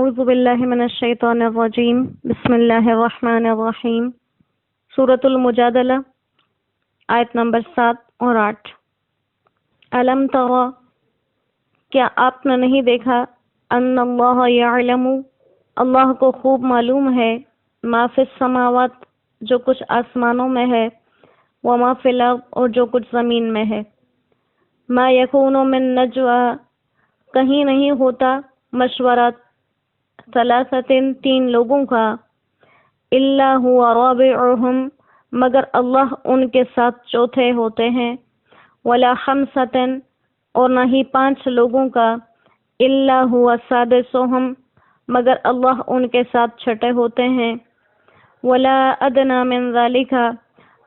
اعوذ باللہ من الشیطان الرجیم بسم اللہ الرحمن الرحیم سورۃ المجادلہ آیت نمبر 7 اور 8۔ الم تر، کیا آپ نے نہیں دیکھا، ان اللہ یعلم، اللہ کو خوب معلوم ہے، ما فی السماوات، جو کچھ آسمانوں میں ہے، وما فی الارض، اور جو کچھ زمین میں ہے، ما یکون من نجوا، کہیں نہیں ہوتا مشورہ، ثلاثۃ، 3 لوگوں کا، الا هو رابعهم، مگر اللہ ان کے ساتھ چوتھے ہوتے ہیں، ولا خمسۃ، اور نہ ہی 5 لوگوں کا، الا هو سادسهم، مگر اللہ ان کے ساتھ چھٹے ہوتے ہیں، ولا ادنی من ذلک،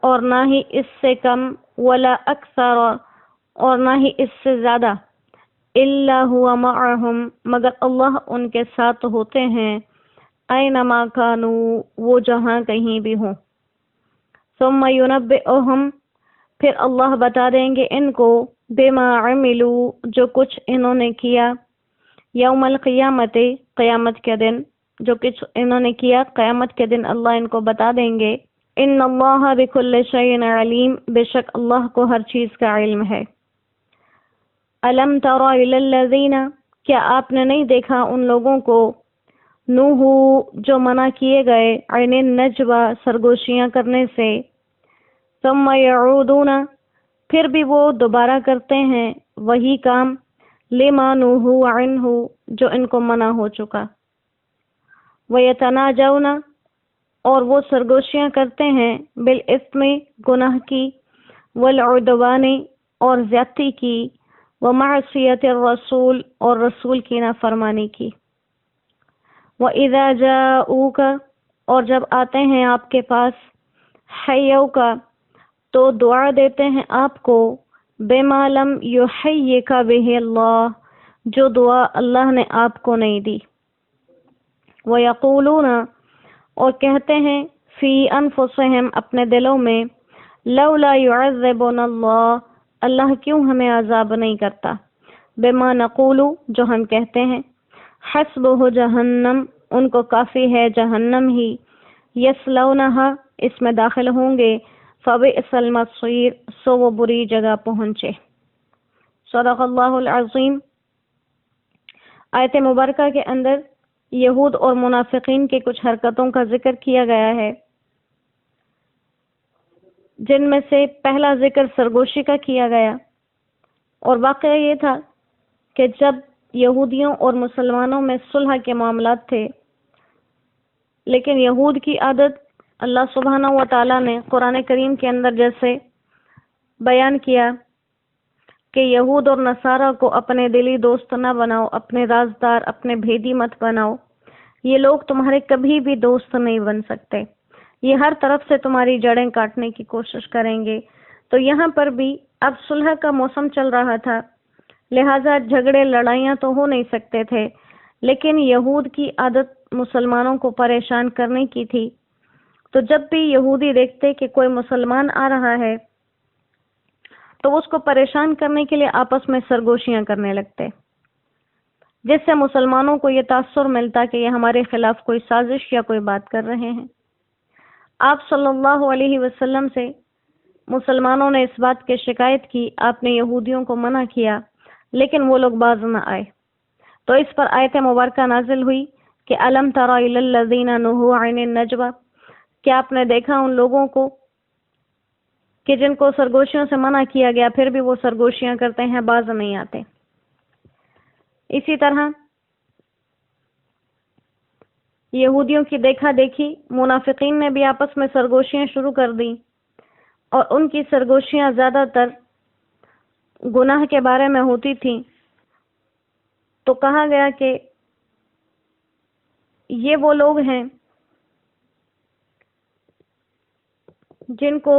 اور نہ ہی اس سے کم، ولا اکثر، اور نہ ہی اس سے زیادہ، الا هو معهم، مگر اللہ ان کے ساتھ ہوتے ہیں، اینما کانوا، وہ جہاں کہیں بھی ہوں، ثم ینبئهم، پھر اللہ بتا دیں گے ان کو، بما عملوا، جو کچھ انہوں نے کیا، یوم القیامت، قیامت کے دن، جو کچھ انہوں نے کیا قیامت کے دن اللہ ان کو بتا دیں گے۔ ان اللہ بکل شیء علیم، بے شک اللہ کو ہر چیز کا علم ہے۔ الم تر الی الذین، کیا آپ نے نہیں دیکھا ان لوگوں کو، نوحو، جو منع کیے گئے، عن النجوى، سرگوشیاں کرنے سے، ثم یعودون، پھر بھی وہ دوبارہ کرتے ہیں وہی کام، لما نوحوا عنہ، جو ان کو منع ہو چکا، ویتناجون، اور وہ سرگوشیاں کرتے ہیں، بالاثم، گناہ کی، والعدوان، اور زیادتی کی، ومعصیت الرسول، اور رسول کی نافرمانی کی، وَإِذَا جَاءُوكَ، اور جب آتے ہیں آپ کے پاس، حَيَّوْكَ، تو دعا دیتے ہیں آپ کو، بِمَا لَمْ يُحَيِّكَ بِهِ اللَّهُ، جو دعا اللہ نے آپ کو نہیں دی، وَيَقُولُونَ، اور کہتے ہیں، فِي أَنفُسِهِمْ، اپنے دلوں میں، لَوْلَا يُعَذِّبُنَا اللَّهُ، اللہ کیوں ہمیں عذاب نہیں کرتا، بِمَا نَقُولُ، جو ہم کہتے ہیں، حَسْبُهُ جہنم، ان کو کافی ہے جہنم ہی، یصلونها، اس میں داخل ہوں گے، فبئس المصیر، سو وہ بری جگہ پہنچے۔ صدق اللہ العظیم۔ آیت مبارکہ کے اندر یہود اور منافقین کی کچھ حرکتوں کا ذکر کیا گیا ہے، جن میں سے پہلا ذکر سرگوشی کا کیا گیا، اور واقعہ یہ تھا کہ جب یہودیوں اور مسلمانوں میں صلح کے معاملات تھے، لیکن یہود کی عادت اللہ سبحانہ و تعالیٰ نے قرآن کریم کے اندر جیسے بیان کیا کہ یہود اور نصارہ کو اپنے دلی دوست نہ بناؤ، اپنے رازدار، اپنے بھیدی مت بناؤ، یہ لوگ تمہارے کبھی بھی دوست نہیں بن سکتے، یہ ہر طرف سے تمہاری جڑیں کاٹنے کی کوشش کریں گے۔ تو یہاں پر بھی اب صلح کا موسم چل رہا تھا، لہٰذا جھگڑے لڑائیاں تو ہو نہیں سکتے تھے، لیکن یہود کی عادت مسلمانوں کو پریشان کرنے کی تھی، تو جب بھی یہودی دیکھتے کہ کوئی مسلمان آ رہا ہے تو اس کو پریشان کرنے کے لیے آپس میں سرگوشیاں کرنے لگتے، جس سے مسلمانوں کو یہ تاثر ملتا کہ یہ ہمارے خلاف کوئی سازش یا کوئی بات کر رہے ہیں۔ آپ صلی اللہ علیہ وسلم سے مسلمانوں نے اس بات کی شکایت کی، آپ نے یہودیوں کو منع کیا، لیکن وہ لوگ باز نہ آئے، تو اس پر آیت مبارکہ نازل ہوئی کہ الم تر الی الذین نہوا عن النجوى، کیا آپ نے دیکھا ان لوگوں کو کہ جن کو سرگوشیوں سے منع کیا گیا پھر بھی وہ سرگوشیاں کرتے ہیں، باز نہیں آتے۔ اسی طرح یہودیوں کی دیکھا دیکھی منافقین نے بھی آپس میں سرگوشیاں شروع کر دیں، اور ان کی سرگوشیاں زیادہ تر گناہ کے بارے میں ہوتی تھیں، تو کہا گیا کہ یہ وہ لوگ ہیں جن کو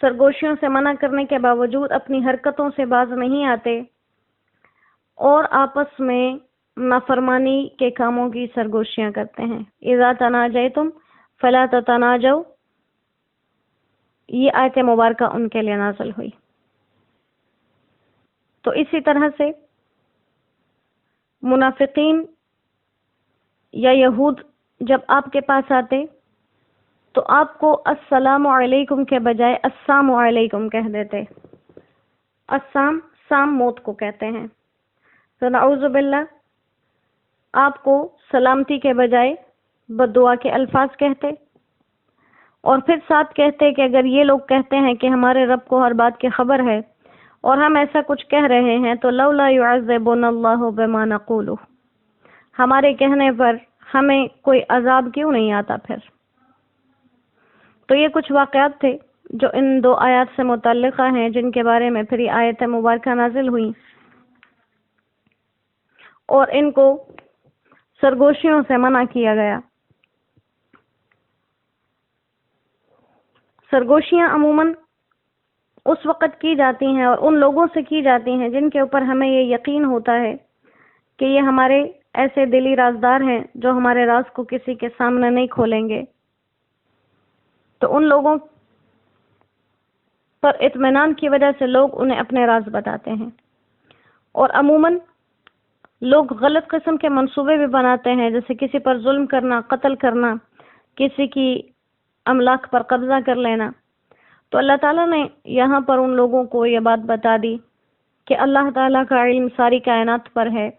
سرگوشیوں سے منع کرنے کے باوجود اپنی حرکتوں سے باز نہیں آتے اور آپس میں نافرمانی کے کاموں کی سرگوشیاں کرتے ہیں۔ اذا تناجیتم فلا تتناجوا، یہ آیت مبارکہ ان کے لیے نازل ہوئی۔ تو اسی طرح سے منافقین یا یہود جب آپ کے پاس آتے تو آپ کو السلام علیکم کے بجائے السلام علیکم کہہ دیتے۔ السلام سام موت کو کہتے ہیں، تو نعوذ باللہ آپ کو سلامتی کے بجائے بددعا کے الفاظ کہتے، اور پھر ساتھ کہتے کہ اگر یہ لوگ کہتے ہیں کہ ہمارے رب کو ہر بات کی خبر ہے اور ہم ایسا کچھ کہہ رہے ہیں تو لولا يعذبنا اللہ بما نقول، ہمارے کہنے پر ہمیں کوئی عذاب کیوں نہیں آتا پھر۔ تو یہ کچھ واقعات تھے جو ان دو آیات سے متعلقہ ہیں، جن کے بارے میں پھر یہ آیت مبارکہ نازل ہوئی، اور ان کو سرگوشیوں سے منع کیا گیا۔ سرگوشیاں عموماً اس وقت کی جاتی ہیں اور ان لوگوں سے کی جاتی ہیں جن کے اوپر ہمیں یہ یقین ہوتا ہے کہ یہ ہمارے ایسے دلی رازدار ہیں جو ہمارے راز کو کسی کے سامنے نہیں کھولیں گے، تو ان لوگوں پر اطمینان کی وجہ سے لوگ انہیں اپنے راز بتاتے ہیں۔ اور عموماً لوگ غلط قسم کے منصوبے بھی بناتے ہیں، جیسے کسی پر ظلم کرنا، قتل کرنا، کسی کی املاک پر قبضہ کر لینا۔ تو اللہ تعالیٰ نے یہاں پر ان لوگوں کو یہ بات بتا دی کہ اللہ تعالیٰ کا علم ساری کائنات پر ہے،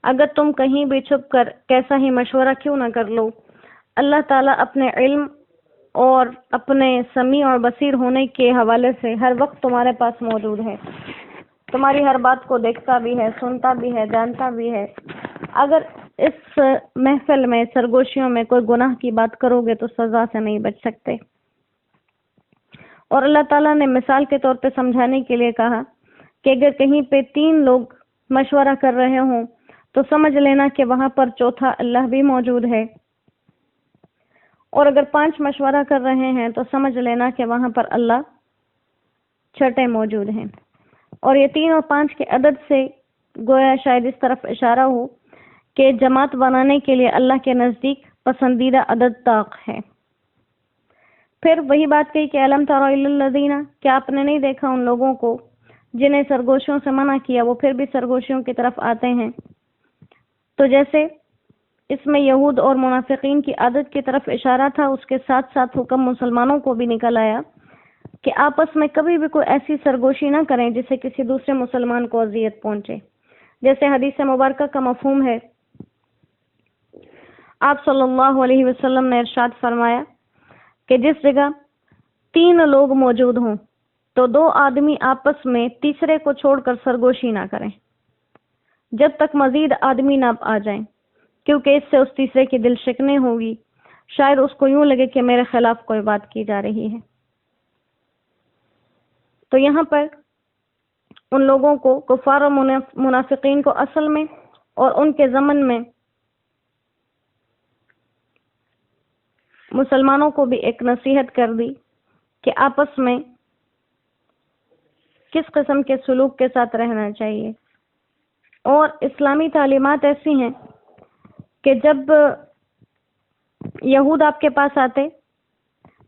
اگر تم کہیں بھی چھپ کر کیسا ہی مشورہ کیوں نہ کر لو، اللہ تعالیٰ اپنے علم اور اپنے سمیع اور بصیر ہونے کے حوالے سے ہر وقت تمہارے پاس موجود ہے، تمہاری ہر بات کو دیکھتا بھی ہے، سنتا بھی ہے، جانتا بھی ہے۔ اگر اس محفل میں سرگوشیوں میں کوئی گناہ کی بات کرو گے تو سزا سے نہیں بچ سکتے۔ اور اللہ تعالیٰ نے مثال کے طور پہ سمجھانے کے لیے کہا کہ اگر کہیں پہ 3 لوگ مشورہ کر رہے ہوں تو سمجھ لینا کہ وہاں پر چوتھا اللہ بھی موجود ہے، اور اگر 5 مشورہ کر رہے ہیں تو سمجھ لینا کہ وہاں پر اللہ چھٹے موجود ہیں۔ اور یہ 3 اور 5 کے عدد سے گویا شاید اس طرف اشارہ ہو کہ جماعت بنانے کے لیے اللہ کے نزدیک پسندیدہ عدد طاق ہے۔ پھر وہی بات کہی کہ الم تر الی الذین، کیا آپ نے نہیں دیکھا ان لوگوں کو جنہیں سرگوشیوں سے منع کیا وہ پھر بھی سرگوشیوں کی طرف آتے ہیں۔ تو جیسے اس میں یہود اور منافقین کی عادت کی طرف اشارہ تھا، اس کے ساتھ ساتھ حکم مسلمانوں کو بھی نکل آیا کہ آپس میں کبھی بھی کوئی ایسی سرگوشی نہ کریں جس سے کسی دوسرے مسلمان کو اذیت پہنچے۔ جیسے حدیث مبارکہ کا مفہوم ہے، آپ صلی اللہ علیہ وسلم نے ارشاد فرمایا کہ جس جگہ 3 لوگ موجود ہوں تو 2 آدمی آپس میں تیسرے کو چھوڑ کر سرگوشی نہ کریں جب تک مزید آدمی نہ آ جائیں، کیونکہ اس سے اس تیسرے کی دل شکنی ہوگی، شاید اس کو یوں لگے کہ میرے خلاف کوئی بات کی جا رہی ہے۔ تو یہاں پر ان لوگوں کو، کفار و منافقین کو اصل میں اور ان کے زمن میں مسلمانوں کو بھی ایک نصیحت کر دی کہ آپس میں کس قسم کے سلوک کے ساتھ رہنا چاہیے۔ اور اسلامی تعلیمات ایسی ہیں کہ جب یہود آپ کے پاس آتے،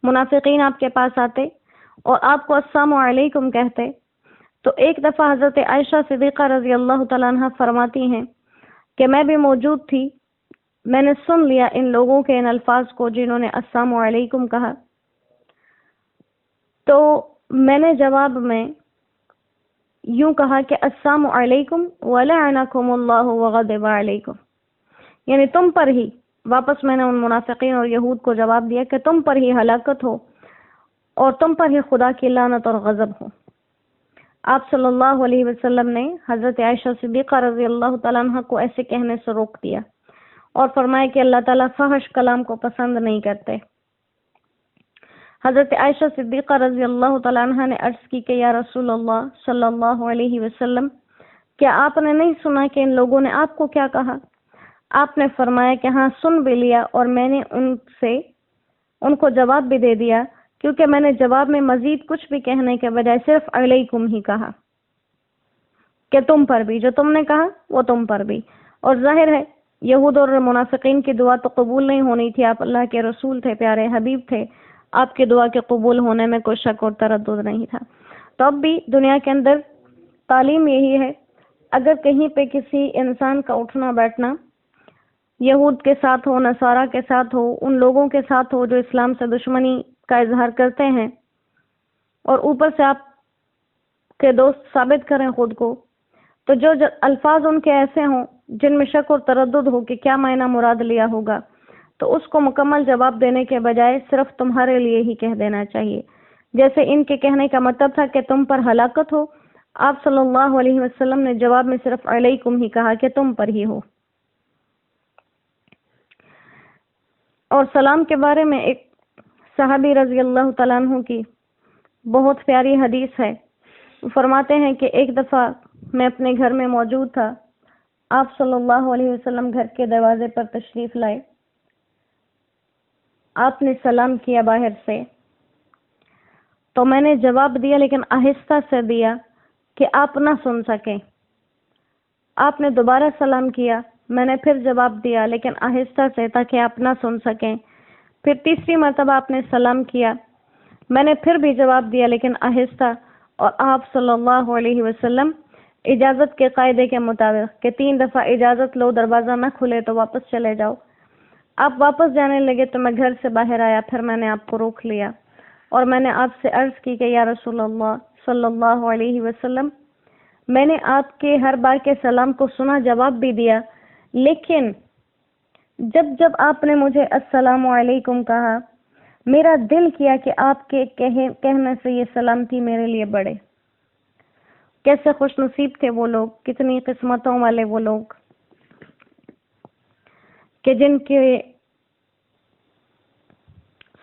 منافقین آپ کے پاس آتے اور آپ کو السلام علیکم کہتے، تو ایک دفعہ حضرت عائشہ صدیقہ رضی اللہ تعالیٰ عنہ فرماتی ہیں کہ میں بھی موجود تھی، میں نے سن لیا ان لوگوں کے ان الفاظ کو جنہوں نے السلام علیکم کہا، تو میں نے جواب میں یوں کہا کہ السلام علیکم ولعنکم اللہ وغضب علیکم، یعنی تم پر ہی، واپس میں نے ان منافقین اور یہود کو جواب دیا کہ تم پر ہی ہلاکت ہو اور تم پر ہی خدا کی لعنت اور غضب ہو۔ آپ صلی اللہ علیہ وسلم نے حضرت عائشہ صدیقہ رضی اللہ تعالیٰ عنہ کو ایسے کہنے سے روک دیا اور فرمایا کہ اللہ تعالیٰ فحش کلام کو پسند نہیں کرتے۔ حضرت عائشہ صدیقہ رضی اللہ تعالیٰ عنہ نے عرض کی کہ یا رسول اللہ صلی اللہ علیہ وسلم، کیا آپ نے نہیں سنا کہ ان لوگوں نے آپ کو کیا کہا؟ آپ نے فرمایا کہ ہاں سن بھی لیا، اور میں نے ان کو جواب بھی دے دیا، کیونکہ میں نے جواب میں مزید کچھ بھی کہنے کے بجائے صرف علیکم ہی کہا کہ تم پر بھی، جو تم نے کہا وہ تم پر بھی۔ اور ظاہر ہے یہود اور منافقین کی دعا تو قبول نہیں ہونی تھی، آپ اللہ کے رسول تھے، پیارے حبیب تھے، آپ کی دعا کے قبول ہونے میں کوئی شک اور تردد نہیں تھا۔ تو اب بھی دنیا کے اندر تعلیم یہی ہے، اگر کہیں پہ کسی انسان کا اٹھنا بیٹھنا یہود کے ساتھ ہو، نصارہ کے ساتھ ہو، ان لوگوں کے ساتھ ہو جو اسلام سے دشمنی کا اظہار کرتے ہیں، اور اوپر سے آپ کے دوست ثابت کریں خود کو، تو جو الفاظ ان کے ایسے ہوں جن میں شک اور تردد ہو کہ کیا معنی مراد لیا ہوگا، تو اس کو مکمل جواب دینے کے بجائے صرف تمہارے لیے ہی کہہ دینا چاہیے۔ جیسے ان کے کہنے کا مطلب تھا کہ تم پر ہلاکت ہو، آپ صلی اللہ علیہ وسلم نے جواب میں صرف علیکم ہی کہا کہ تم پر ہی ہو۔ اور سلام کے بارے میں ایک صحابی رضی اللہ تعالیٰ عنہ کی بہت پیاری حدیث ہے۔ وہ فرماتے ہیں کہ ایک دفعہ میں اپنے گھر میں موجود تھا، آپ صلی اللہ علیہ وسلم گھر کے دروازے پر تشریف لائے، آپ نے سلام کیا باہر سے، تو میں نے جواب دیا لیکن آہستہ سے دیا کہ آپ نہ سن سکیں۔ آپ نے دوبارہ سلام کیا، میں نے پھر جواب دیا لیکن آہستہ سے تاکہ آپ نہ سن سکیں۔ پھر تیسری مرتبہ آپ نے سلام کیا، میں نے پھر بھی جواب دیا لیکن آہستہ، اور آپ صلی اللہ علیہ وسلم اجازت کے قاعدے کے مطابق کہ 3 دفعہ اجازت لو، دروازہ نہ کھلے تو واپس چلے جاؤ۔ آپ واپس جانے لگے تو میں گھر سے باہر آیا، پھر میں نے آپ کو روک لیا اور میں نے آپ سے عرض کی کہ یا رسول اللہ صلی اللہ علیہ وسلم، میں نے آپ کے ہر بار کے سلام کو سنا، جواب بھی دیا، لیکن جب آپ نے مجھے السلام علیکم کہا، میرا دل کیا کہ آپ کے کہنے سے یہ سلامتی میرے لیے بڑھے۔ کیسے خوش نصیب تھے وہ لوگ، کتنی قسمتوں والے وہ لوگ کہ جن کے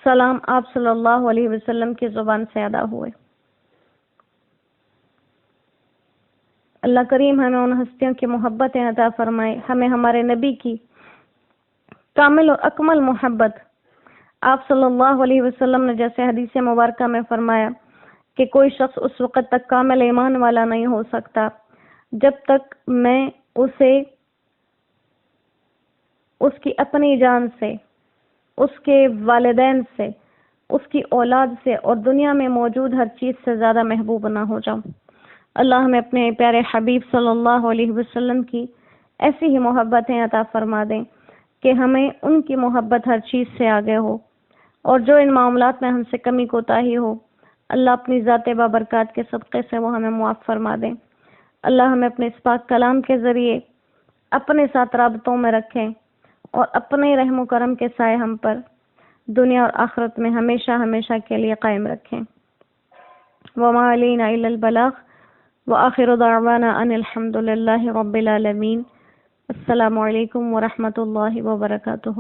سلام آپ صلی اللہ علیہ وسلم کی زبان سے ادا ہوئے۔ اللہ کریم ہمیں ان ہستیوں کی محبتیں عطا فرمائے، ہمیں ہمارے نبی کی کامل اور اکمل محبت۔ آپ صلی اللہ علیہ وسلم نے جیسے حدیث مبارکہ میں فرمایا کہ کوئی شخص اس وقت تک کامل ایمان والا نہیں ہو سکتا جب تک میں اسے اس کی اپنی جان سے، اس کے والدین سے، اس کی اولاد سے اور دنیا میں موجود ہر چیز سے زیادہ محبوب نہ ہو جاؤں۔ اللہ ہمیں اپنے پیارے حبیب صلی اللہ علیہ وسلم کی ایسی ہی محبتیں عطا فرما دیں کہ ہمیں ان کی محبت ہر چیز سے آگے ہو، اور جو ان معاملات میں ہم سے کمی کوتاہی ہو، اللہ اپنی ذات بابرکات کے صدقے سے وہ ہمیں معاف فرما دیں۔ اللہ ہمیں اپنے اس پاک کلام کے ذریعے اپنے ساتھ رابطوں میں رکھیں اور اپنے رحم و کرم کے سائے ہم پر دنیا اور آخرت میں ہمیشہ ہمیشہ کے لیے قائم رکھیں۔ وما علینا الا البلاغ وآخر دعوانا ان الحمد للہ رب العالمین۔ السلام علیکم ورحمۃ اللہ وبرکاتہ۔